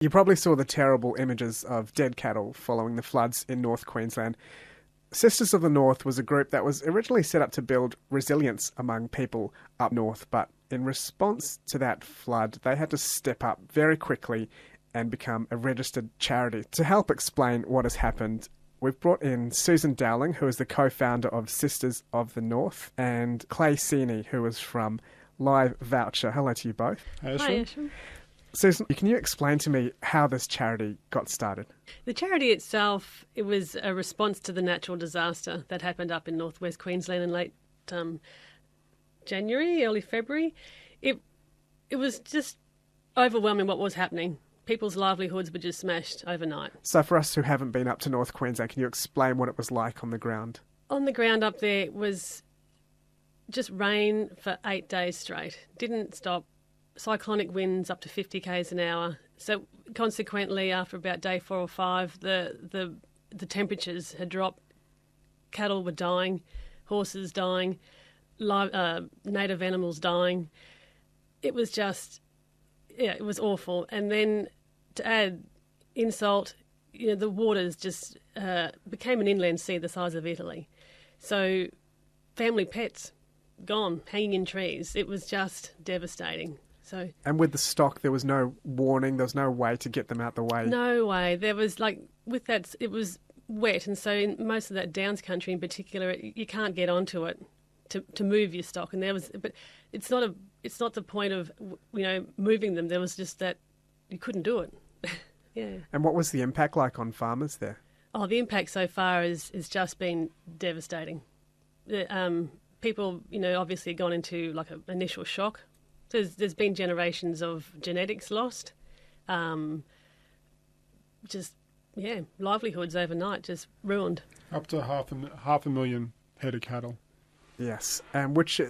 You probably saw the terrible images of dead cattle following the floods in North Queensland. Sisters of the North was a group that was originally set up to build resilience among people up north, but in response to that flood, they had to step up very quickly and become a registered charity. To help explain what has happened, we've brought in Susan Dowling, who is the co-founder of Sisters of the North, and Clay Cini, who is from Live Voucher. Hello to you both. Hi, Ashwin. Susan, can you explain to me how this charity got started? The charity itself, it was a response to the natural disaster that happened up in northwest Queensland in late January, early February. It was just overwhelming what was happening. People's livelihoods were just smashed overnight. So for us who haven't been up to North Queensland, can you explain what it was like on the ground? On the ground up there was just rain for 8 days straight. Didn't stop. Cyclonic winds up to 50 k's an hour. So consequently, after about day 4 or 5, the temperatures had dropped. Cattle were dying, horses dying, native animals dying. It was just, it was awful. And then to add insult, the waters just became an inland sea the size of Italy. So family pets gone, hanging in trees. It was just devastating. And with the stock, there was no warning, there was no way to get them out the way? No way. There was, with that, it was wet, and so in most of that Downs country in particular, you can't get onto it to move your stock. And but it's not the point of, moving them. There was just that you couldn't do it. Yeah. And what was the impact like on farmers there? Oh, the impact so far has just been devastating. People, obviously gone into an initial shock. There's been generations of genetics lost, livelihoods overnight just ruined. Up to half a million head of cattle. Yes, which,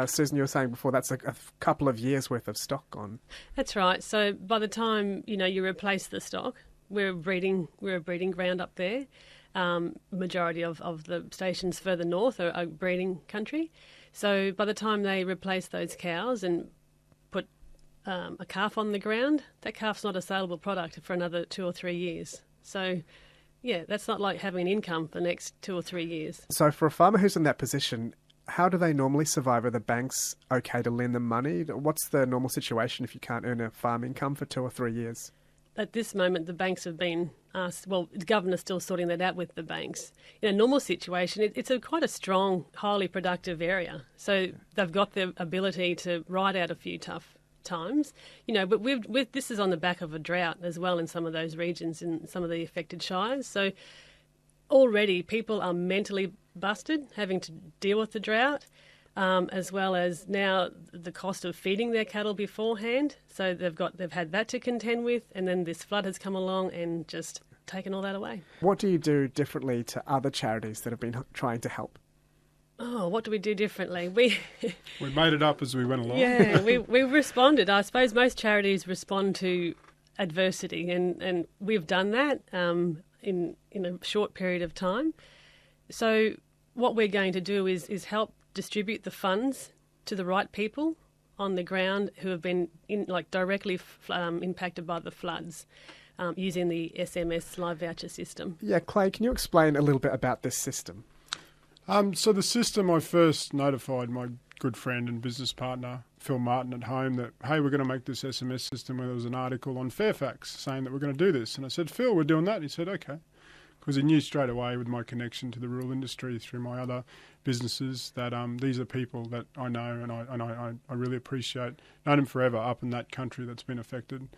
Susan, you were saying before, that's a couple of years' worth of stock gone. That's right. So by the time you replace the stock, we're a breeding ground up there. Majority of the stations further north are breeding country. So by the time they replace those cows and put a calf on the ground, that calf's not a saleable product for another 2 or 3 years. So, that's not like having an income for the next 2 or 3 years. So for a farmer who's in that position, how do they normally survive? Are the banks okay to lend them money? What's the normal situation if you can't earn a farm income for 2 or 3 years? At this moment, the banks have been asked, the governor's still sorting that out with the banks. In a normal situation, it's quite a strong, highly productive area. So they've got the ability to ride out a few tough times. But this is on the back of a drought as well in some of those regions, in some of the affected shires. So already people are mentally busted, having to deal with the drought. As well as now the cost of feeding their cattle beforehand. So they've had that to contend with, and then this flood has come along and just taken all that away. What do you do differently to other charities that have been trying to help? Oh, what do we do differently? We made it up as we went along. Yeah, we responded. I suppose most charities respond to adversity, and we've done that in a short period of time. So what we're going to do is help distribute the funds to the right people on the ground who have been directly impacted by the floods using the SMS Live Voucher system. Yeah, Clay, can you explain a little bit about this system? So the system, I first notified my good friend and business partner, Phil Martin, at home that, hey, we're going to make this SMS system, where there was an article on Fairfax saying that we're going to do this. And I said, Phil, we're doing that. And he said, okay. Because he knew straight away with my connection to the rural industry through my other businesses that these are people that I know and I really appreciate. Known them forever up in that country that's been affected.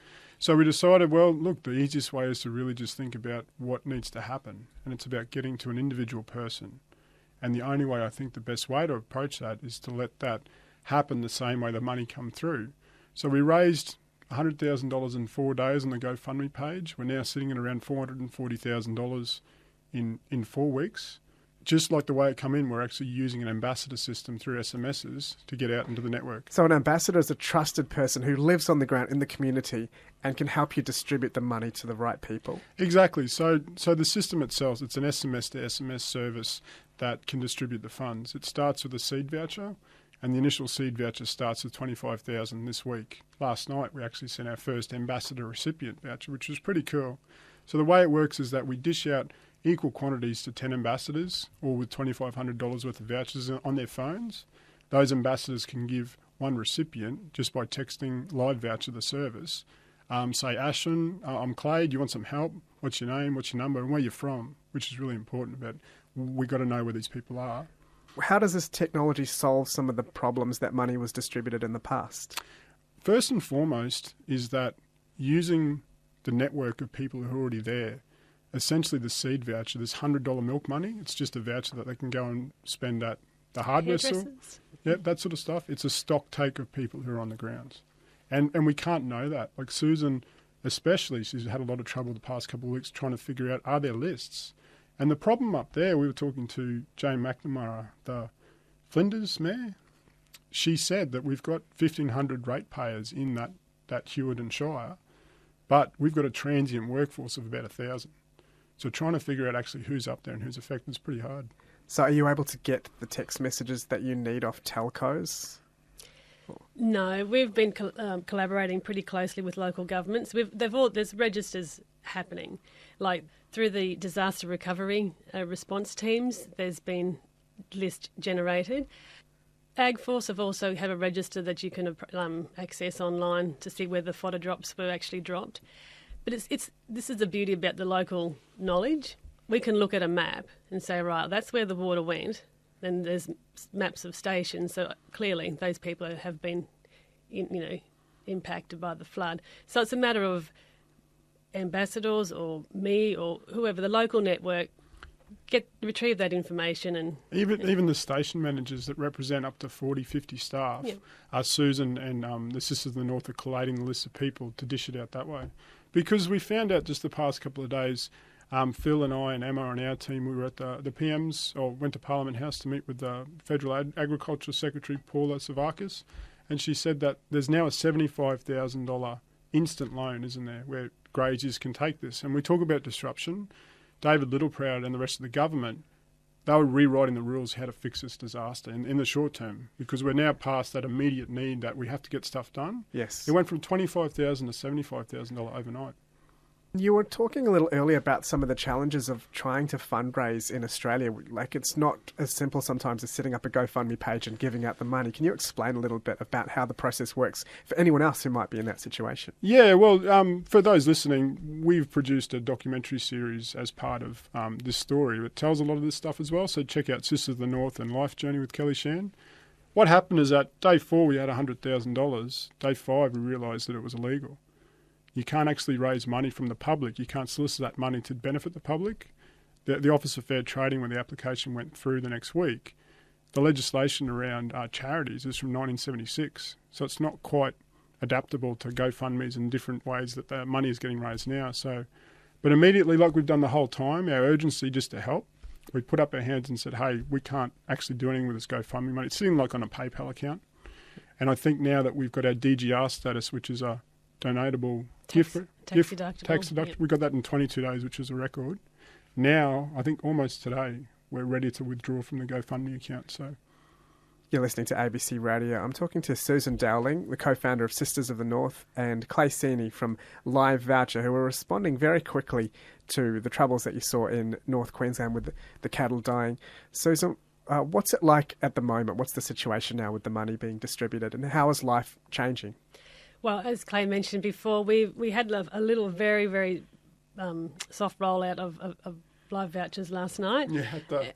So we decided, well, look, the easiest way is to really just think about what needs to happen. And it's about getting to an individual person. And the only way, I think the best way to approach that is to let that happen the same way the money come through. So we raised $100,000 in 4 days on the GoFundMe page. We're now sitting at around $440,000 in 4 weeks. Just like the way it come in, we're actually using an ambassador system through SMSs to get out into the network. So an ambassador is a trusted person who lives on the ground in the community and can help you distribute the money to the right people. Exactly. So the system itself, it's an SMS to SMS service that can distribute the funds. It starts with a seed voucher, And the initial seed voucher starts with $25,000 this week. Last night, we actually sent our first ambassador recipient voucher, which was pretty cool. So the way it works is that we dish out equal quantities to 10 ambassadors, all with $2,500 worth of vouchers on their phones. Those ambassadors can give one recipient, just by texting live voucher the service, say, Ashton, I'm Clay, do you want some help? What's your name, what's your number, and where you're from, which is really important. But we've got to know where these people are. How does this technology solve some of the problems that money was distributed in the past? First and foremost is that using the network of people who are already there, essentially the seed voucher, this $100 milk money, it's just a voucher that they can go and spend at the hardware store. Yeah, that sort of stuff. It's a stock take of people who are on the grounds. And we can't know that. Like Susan, especially, she's had a lot of trouble the past couple of weeks trying to figure out, are there lists? And the problem up there, we were talking to Jane McNamara, the Flinders mayor. She said that we've got 1,500 ratepayers in that Heward and Shire, but we've got a transient workforce of about 1,000. So trying to figure out actually who's up there and who's affected is pretty hard. So are you able to get the text messages that you need off telcos? No, we've been collaborating pretty closely with local governments. There's registers happening, like through the disaster recovery response teams. There's been list generated. AgForce have also have a register that you can access online to see where the fodder drops were actually dropped. But this is the beauty about the local knowledge. We can look at a map and say, right, that's where the water went. Then there's maps of stations, so clearly those people have been, impacted by the flood. So it's a matter of ambassadors or me or whoever, the local network, retrieve that information. And even the station managers that represent up to 40, 50 staff, Susan and the Sisters of the North are collating the list of people to dish it out that way. Because we found out just the past couple of days, Phil and I and Emma on our team, we were at the PM's, or went to Parliament House to meet with the Federal Agriculture Secretary, Paula Savakis, and she said that there's now a $75,000 instant loan, isn't there, where graziers can take this. And we talk about disruption. David Littleproud and the rest of the government, they were rewriting the rules how to fix this disaster in the short term, because we're now past that immediate need that we have to get stuff done. Yes. It went from $25,000 to $75,000 overnight. You were talking a little earlier about some of the challenges of trying to fundraise in Australia. Like, it's not as simple sometimes as setting up a GoFundMe page and giving out the money. Can you explain a little bit about how the process works for anyone else who might be in that situation? Yeah, well, for those listening, we've produced a documentary series as part of this story. It tells a lot of this stuff as well, so check out Sisters of the North and Life Journey with Kelly Shan. What happened is that day 4 we had $100,000. Day 5 we realised that it was illegal. You can't actually raise money from the public. You can't solicit that money to benefit the public. The Office of Fair Trading, when the application went through the next week, the legislation around charities is from 1976. So it's not quite adaptable to GoFundMes and different ways that the money is getting raised now. But immediately, like we've done the whole time, our urgency just to help, we put up our hands and said, hey, we can't actually do anything with this GoFundMe money. It's sitting like on a PayPal account. And I think now that we've got our DGR status, which is a donatable tax deductible. We got that in 22 days, which was a record. Now, I think almost today, we're ready to withdraw from the GoFundMe account. So, you're listening to ABC Radio. I'm talking to Susan Dowling, the co-founder of Sisters of the North, and Clay Cini from Live Voucher, who are responding very quickly to the troubles that you saw in North Queensland with the cattle dying. Susan, what's it like at the moment? What's the situation now with the money being distributed, and how is life changing? Well, as Clay mentioned before, we had a little very, very soft rollout of live vouchers last night. Yeah,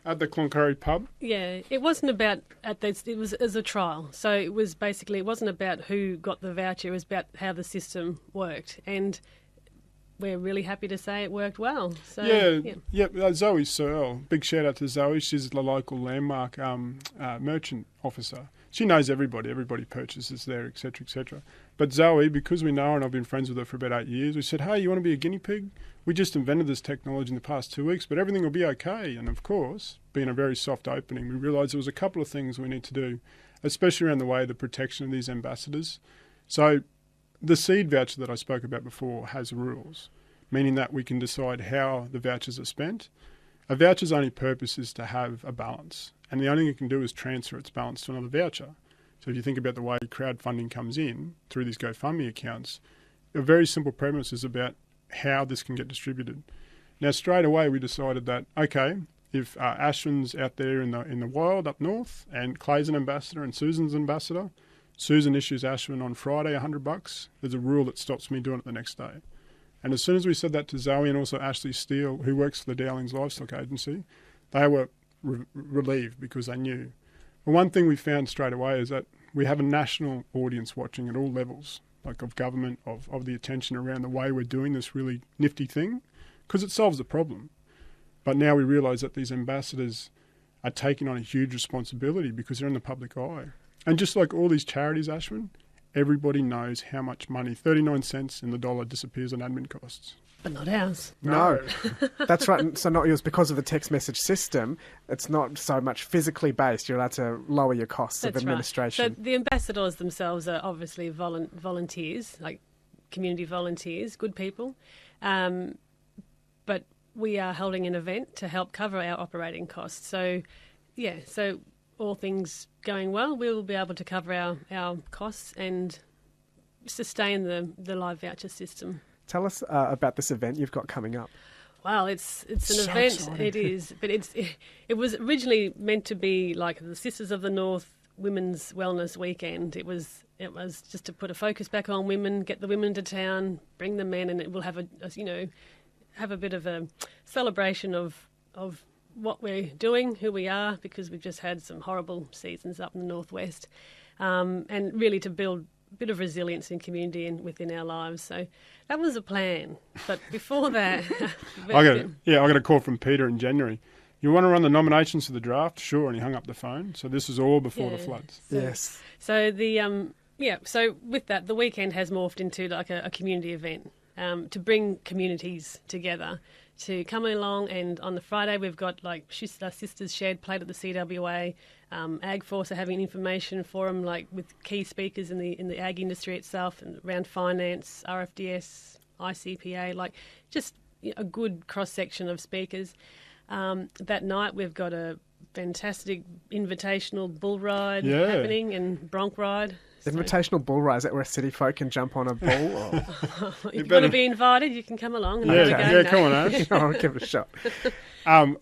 at the Cloncurry pub. Yeah, it wasn't about it was as a trial. So it wasn't about who got the voucher. It was about how the system worked, and we're really happy to say it worked well. So Zoe Searle, big shout out to Zoe. She's the local landmark merchant officer. She knows everybody purchases there, etc., etc. But Zoe, because we know her and I've been friends with her for about 8 years, we said, hey, you want to be a guinea pig? We just invented this technology in the past 2 weeks, but everything will be okay. And of course, being a very soft opening, we realised there was a couple of things we need to do, especially around the protection of these ambassadors. So the seed voucher that I spoke about before has rules, meaning that we can decide how the vouchers are spent. A voucher's only purpose is to have a balance, and the only thing it can do is transfer its balance to another voucher. So if you think about the way crowdfunding comes in through these GoFundMe accounts, a very simple premise is about how this can get distributed. Now, straight away, we decided that, okay, if Ashwin's out there in the wild up north and Clay's an ambassador and Susan's an ambassador, Susan issues Ashwin on Friday $100, there's a rule that stops me doing it the next day. And as soon as we said that to Zoe and also Ashley Steele, who works for the Dowling's Livestock Agency, they were relieved because they knew. But one thing we found straight away is that we have a national audience watching at all levels, like of government, of the attention around the way we're doing this really nifty thing, because it solves the problem. But now we realise that these ambassadors are taking on a huge responsibility because they're in the public eye. And just like all these charities, Ashwin, everybody knows how much money, 39 cents in the dollar, disappears on admin costs. But not ours. No. That's right. So not yours because of the text message system. It's not so much physically based. You're allowed to lower your costs of administration. Right. So the ambassadors themselves are obviously volunteers, like community volunteers, good people. But we are holding an event to help cover our operating costs. So, so all things going well, we will be able to cover our costs and sustain the live voucher system. Tell us about this event you've got coming up. Well, it's an So event. exciting. It is, but it was originally meant to be like the Sisters of the North Women's Wellness Weekend. It was just to put a focus back on women, get the women to town, bring them in, and it will have a bit of a celebration of what we're doing, who we are, because we've just had some horrible seasons up in the northwest, and really to build a bit of resilience in community and within our lives. So that was a plan. But before that, I got a call from Peter in January. You want to run the nominations for the draft? Sure. And he hung up the phone. So this is all before the floods. Yes. So so with that, the weekend has morphed into like a community event to bring communities together to come along. And on the Friday, we've got like Sisters Shared Plate at the CWA. Ag Force are having an information forum like with key speakers in the ag industry itself and around finance, RFDS, ICPA, like just a good cross-section of speakers. That night we've got a fantastic invitational bull ride happening and bronc ride. Invitational bull ride, is that where city folk can jump on a bull? Or... If you want to be invited, you can come along. And Come on, Ash. I'll give it a shot.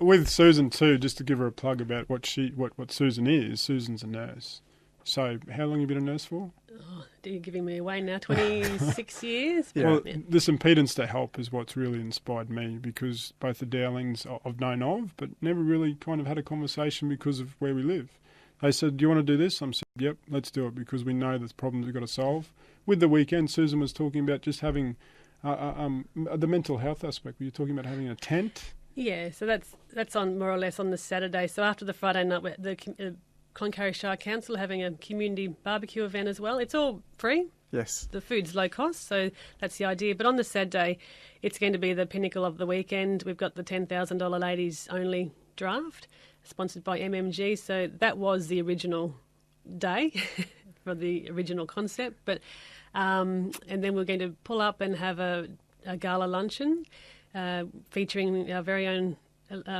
With Susan too, just to give her a plug about what Susan is. Susan's a nurse. So how long have you been a nurse for? Oh, you're giving me away now. 26 years. Yeah. Well, this impedance to help is what's really inspired me, because both the Dowlings I've known of, but never really kind of had a conversation because of where we live. They said, do you want to do this? I'm saying, yep, let's do it, because we know there's problems we've got to solve. With the weekend, Susan was talking about just having the mental health aspect. Were you talking about having a tent? Yeah, so that's on more or less on the Saturday. So after the Friday night, the Cloncurry Shire Council are having a community barbecue event as well. It's all free. Yes. The food's low cost, so that's the idea. But on the Saturday, it's going to be the pinnacle of the weekend. We've got the $10,000 ladies only draft, sponsored by MMG. So that was the original day for the original concept. But and then we're going to pull up and have a gala luncheon featuring our very own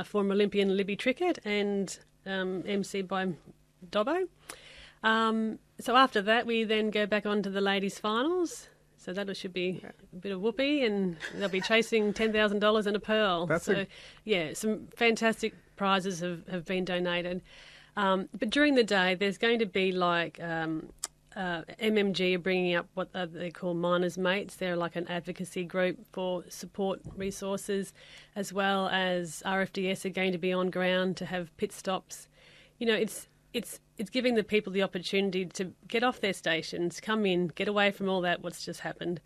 former Olympian Libby Trickett and MC by Dobbo. So after that, we then go back on to the ladies' finals. So that should be a bit of whoopee, and they'll be chasing $10,000 and a pearl. Some fantastic prizes have been donated. But during the day, there's going to be like MMG are bringing up what they call Miners Mates. They're like an advocacy group for support resources, as well as RFDS are going to be on ground to have pit stops. You know, it's giving the people the opportunity to get off their stations, come in, get away from all that what's just happened,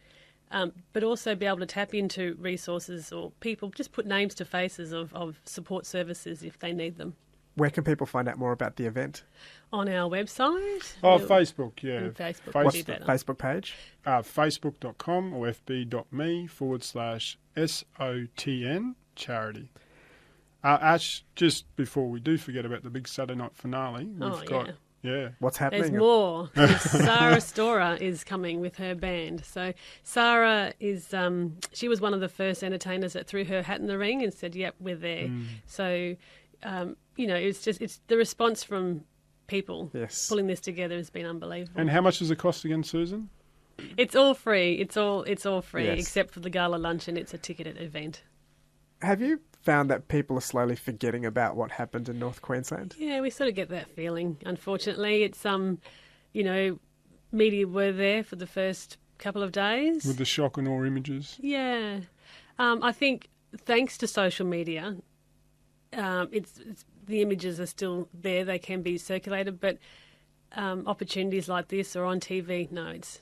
but also be able to tap into resources or people, just put names to faces of support services if they need them. Where can people find out more about the event? On our website. Facebook, yeah. Facebook. What's the Facebook page? Facebook.com or fb.me/SOTN charity. Ash, just before we do forget about the big Saturday night finale, we've got... Yeah. What's happening? There's more. Sarah Storer is coming with her band. So Sarah is, she was one of the first entertainers that threw her hat in the ring and said, yep, we're there. So, it's the response from people. Yes. Pulling this together has been unbelievable. And how much does it cost again, Susan? It's all free. It's all free, Yes. except for the gala luncheon. It's a ticketed event. Have you found that people are slowly forgetting about what happened in North Queensland? Yeah, we sort of get that feeling. Unfortunately, it's media were there for the first couple of days. With the shock and awe images. Yeah, I think thanks to social media, it's the images are still there. They can be circulated, but opportunities like this or on TV, no, it's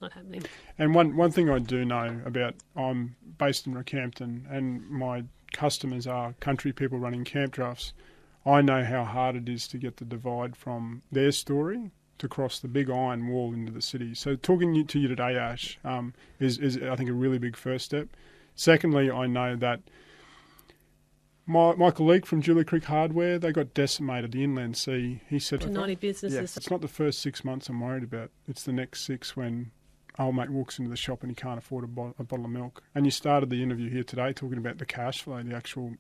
not happening. And one thing I do know about, I'm based in Rockhampton and my customers are country people running camp drafts. I know how hard it is to get the divide from their story to cross the big iron wall into the city. So talking to you today, Ash, is I think a really big first step. Secondly, I know that Michael Leake from Julia Creek Hardware, they got decimated, the inland sea. He said, To 90 businesses. Yes. it's not the first 6 months I'm worried about. It's the next 6 when old mate walks into the shop and he can't afford a bottle of milk. And you started the interview here today talking about the cash flow, the actual,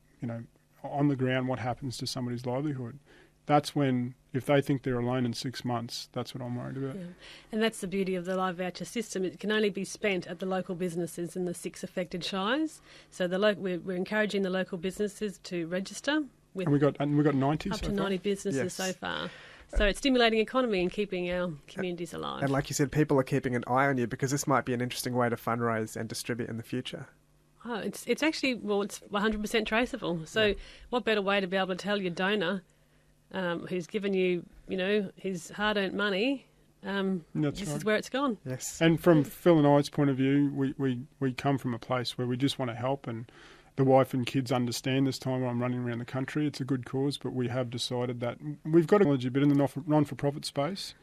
on the ground, what happens to somebody's livelihood. That's when, if they think they're alone in 6 months, that's what I'm worried about. Yeah. And that's the beauty of the live voucher system. It can only be spent at the local businesses in the 6 affected shires. So we're encouraging the local businesses to register. With And we got 90 up so to far? 90 businesses Yes. so far. So it's stimulating economy and keeping our communities alive. And like you said, people are keeping an eye on you because this might be an interesting way to fundraise and distribute in the future. Oh, it's actually, it's 100% traceable. So what better way to be able to tell your donor who's given you, his hard-earned money, That's this right. is where it's gone. Yes. And from Phil and I's point of view, we come from a place where we just want to help, and the wife and kids understand this time when I'm running around the country. It's a good cause, but we have decided that we've got technology, but in the non-for-profit space,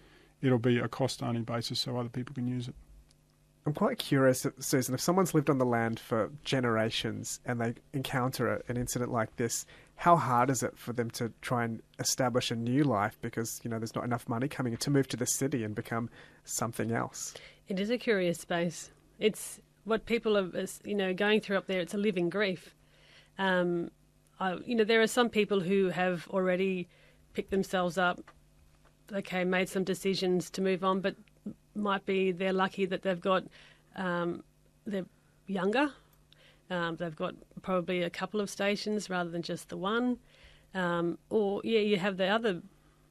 it'll be a cost-only basis so other people can use it. I'm quite curious, Susan, if someone's lived on the land for generations and they encounter an incident like this, how hard is it for them to try and establish a new life because, there's not enough money coming in to move to the city and become something else? It is a curious space. It's what people are, going through up there. It's a living grief. There are some people who have already picked themselves up, made some decisions to move on, but might be they're lucky that they've got, they're younger. They've got probably a couple of stations rather than just the one. You have the other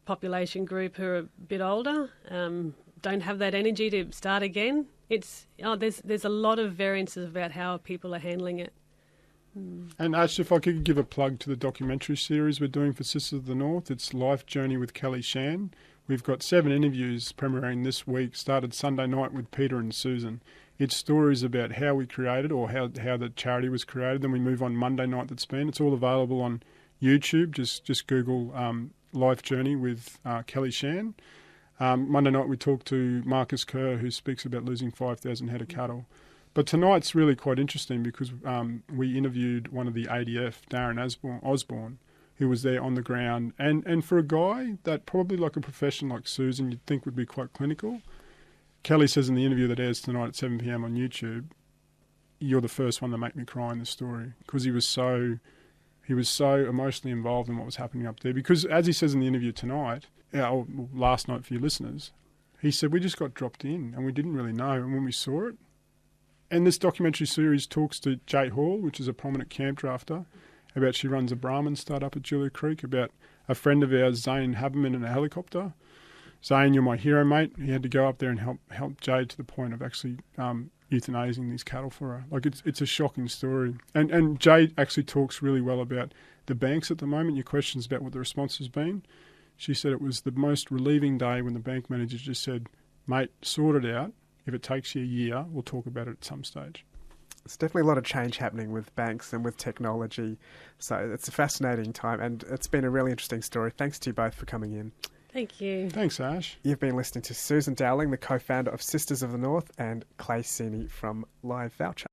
population group who are a bit older, don't have that energy to start again. There's a lot of variances about how people are handling it. And Ash, if I could give a plug to the documentary series we're doing for Sisters of the North, it's Life Journey with Kelly Shan. We've got 7 interviews premiering this week, started Sunday night with Peter and Susan. It's stories about how we created or how the charity was created. Then we move on Monday night that's been. It's all available on YouTube. Just Google Life Journey with Kelly Shan. Monday night we talk to Marcus Kerr, who speaks about losing 5,000 head of cattle. But tonight's really quite interesting because we interviewed one of the ADF, Darren Osborne, who was there on the ground. And for a guy that probably like a profession like Susan you'd think would be quite clinical, Kelly says in the interview that airs tonight at 7 p.m. on YouTube, you're the first one to make me cry in the story because he was so emotionally involved in what was happening up there. Because as he says in the interview tonight, or last night for your listeners, he said, we just got dropped in and we didn't really know. And when we saw it, and this documentary series talks to Jay Hall, which is a prominent camp drafter, about she runs a Brahmin start-up at Julia Creek, about a friend of ours, Zane Haberman, in a helicopter. Zane, you're my hero, mate. He had to go up there and help Jay to the point of actually euthanizing these cattle for her. Like, it's a shocking story. And Jay actually talks really well about the banks at the moment. Your question's about what the response has been. She said it was the most relieving day when the bank manager just said, mate, sort it out. If it takes you a year, we'll talk about it at some stage. There's definitely a lot of change happening with banks and with technology. So it's a fascinating time and it's been a really interesting story. Thanks to you both for coming in. Thank you. Thanks, Ash. You've been listening to Susan Dowling, the co-founder of Sisters of the North, and Clay Cini from Live Voucher.